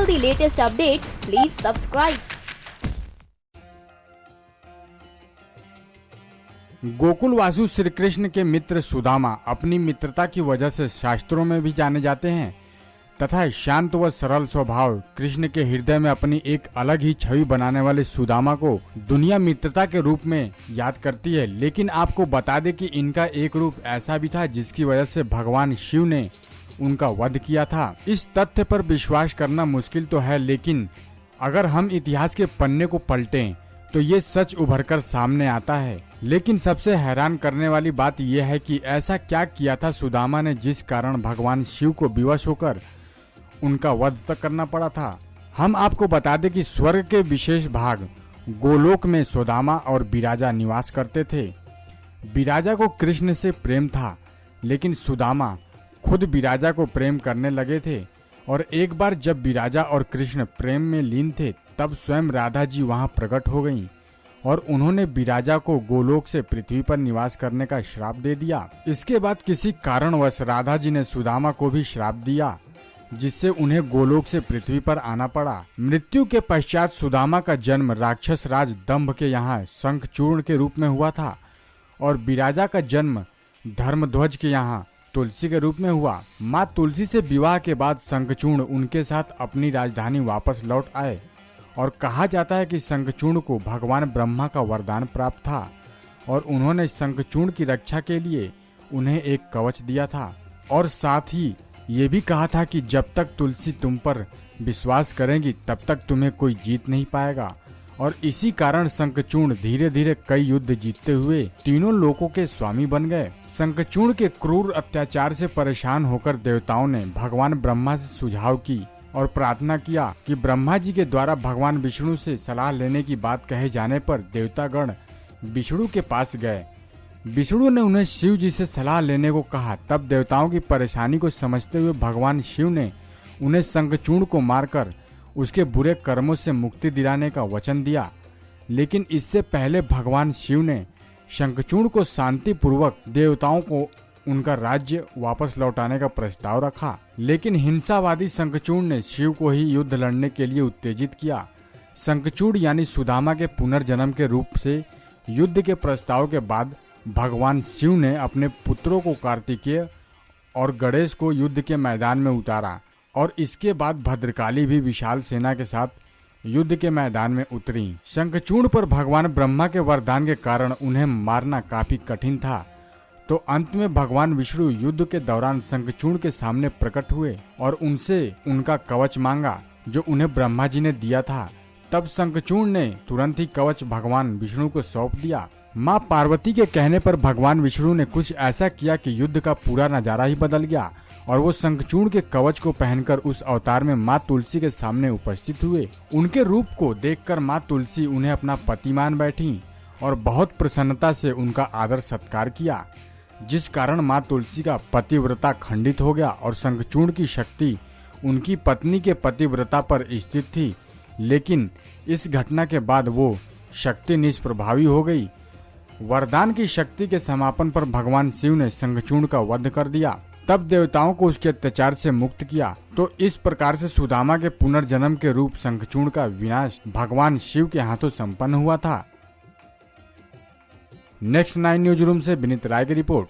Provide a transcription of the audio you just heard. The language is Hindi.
all the latest updates, please subscribe. Gokul Vasu Shri Krishna के मित्र सुदामा अपनी मित्रता की वजह से शास्त्रों में भी जाने जाते हैं तथा शांत व सरल स्वभाव कृष्ण के हृदय में अपनी एक अलग ही छवि बनाने वाले सुदामा को दुनिया मित्रता के रूप में याद करती है। लेकिन आपको बता दें कि इनका एक रूप ऐसा भी था जिसकी वजह से भगवान शिव ने उनका वध किया था। इस तथ्य पर विश्वास करना मुश्किल तो है, लेकिन अगर हम इतिहास के पन्ने को पलटें तो ये सच उभरकर सामने आता है। लेकिन सबसे हैरान करने वाली बात यह है कि ऐसा क्या किया था सुदामा ने जिस कारण भगवान शिव को विवश होकर उनका वध तक करना पड़ा था। हम आपको बता दें कि स्वर्ग के विशेष भाग गोलोक में सुदामा और विराजा निवास करते थे। विराजा को कृष्ण से प्रेम था, लेकिन सुदामा खुद विराजा को प्रेम करने लगे थे और एक बार जब विराजा और कृष्ण प्रेम में लीन थे तब स्वयं राधा जी वहां प्रकट हो गईं और उन्होंने विराजा को गोलोक से पृथ्वी पर निवास करने का श्राप दे दिया। इसके बाद किसी कारणवश राधा जी ने सुदामा को भी श्राप दिया, जिससे उन्हें गोलोक से पृथ्वी पर आना पड़ा। मृत्यु के पश्चात सुदामा का जन्म राक्षस राज दंभ के यहाँ शंखचूर्ण के रूप में हुआ था और विराजा का जन्म धर्मध्वज के यहाँ तुलसी के रूप में हुआ। माँ तुलसी से विवाह के बाद शंखचूर्ण उनके साथ अपनी राजधानी वापस लौट आए और कहा जाता है कि शंखचूर्ण को भगवान ब्रह्मा का वरदान प्राप्त था और उन्होंने शंखचूर्ण की रक्षा के लिए उन्हें एक कवच दिया था और साथ ही ये भी कहा था कि जब तक तुलसी तुम पर विश्वास करेंगी तब तक तुम्हें कोई जीत नहीं पाएगा। और इसी कारण शंखचूर्ण धीरे धीरे कई युद्ध जीतते हुए तीनों लोकों के स्वामी बन गए। शंखचूर्ण के क्रूर अत्याचार से परेशान होकर देवताओं ने भगवान ब्रह्मा से सुझाव की और प्रार्थना किया कि ब्रह्मा जी के द्वारा भगवान विष्णु से सलाह लेने की बात कहे जाने पर देवतागण विष्णु के पास गए। विष्णु ने उन्हें शिव जी से सलाह लेने को कहा। तब देवताओं की परेशानी को समझते हुए भगवान शिव ने उन्हें शंखचूर्ण को मारकर उसके बुरे कर्मों से मुक्ति दिलाने का वचन दिया। लेकिन इससे पहले भगवान शिव ने शंखचूर्ण को शांति पूर्वक देवताओं को उनका राज्य वापस लौटाने का प्रस्ताव रखा। लेकिन हिंसावादी शंखचूर्ण ने शिव को ही युद्ध लड़ने के लिए उत्तेजित किया। शंखचूर्ण यानी सुदामा के पुनर्जन्म के रूप से युद्ध के प्रस्ताव के बाद भगवान शिव ने अपने पुत्रों को कार्तिकेय और गणेश को युद्ध के मैदान में उतारा और इसके बाद भद्रकाली भी विशाल सेना के साथ युद्ध के मैदान में उतरी। शंखचूर्ण पर भगवान ब्रह्मा के वरदान के कारण उन्हें मारना काफी कठिन था, तो अंत में भगवान विष्णु युद्ध के दौरान शंखचूर्ण के सामने प्रकट हुए और उनसे उनका कवच मांगा जो उन्हें ब्रह्मा जी ने दिया था। तब शंखचूर्ण ने तुरंत ही कवच भगवान विष्णु को सौंप दिया। माँ पार्वती के कहने पर भगवान विष्णु ने कुछ ऐसा किया कि युद्ध का पूरा नजारा ही बदल गया और वो शंखचूर्ण के कवच को पहनकर उस अवतार में माँ तुलसी के सामने उपस्थित हुए। उनके रूप को देखकर माँ तुलसी उन्हें अपना पति मान बैठी और बहुत प्रसन्नता से उनका आदर सत्कार किया, जिस कारण माँ तुलसी का पतिव्रता खंडित हो गया और शंखचूर्ण की शक्ति उनकी पत्नी के पतिव्रता पर स्थित थी। लेकिन इस घटना के बाद वो शक्ति निष्प्रभावी हो गई। वरदान की शक्ति के समापन पर भगवान शिव ने शंखचूर्ण का वध कर दिया, तब देवताओं को उसके अत्याचार से मुक्त किया। तो इस प्रकार से सुदामा के पुनर्जन्म के रूप शंखचूर्ण का विनाश भगवान शिव के हाथों संपन्न हुआ था। नेक्स्ट 9 न्यूज रूम से विनीत राय की रिपोर्ट।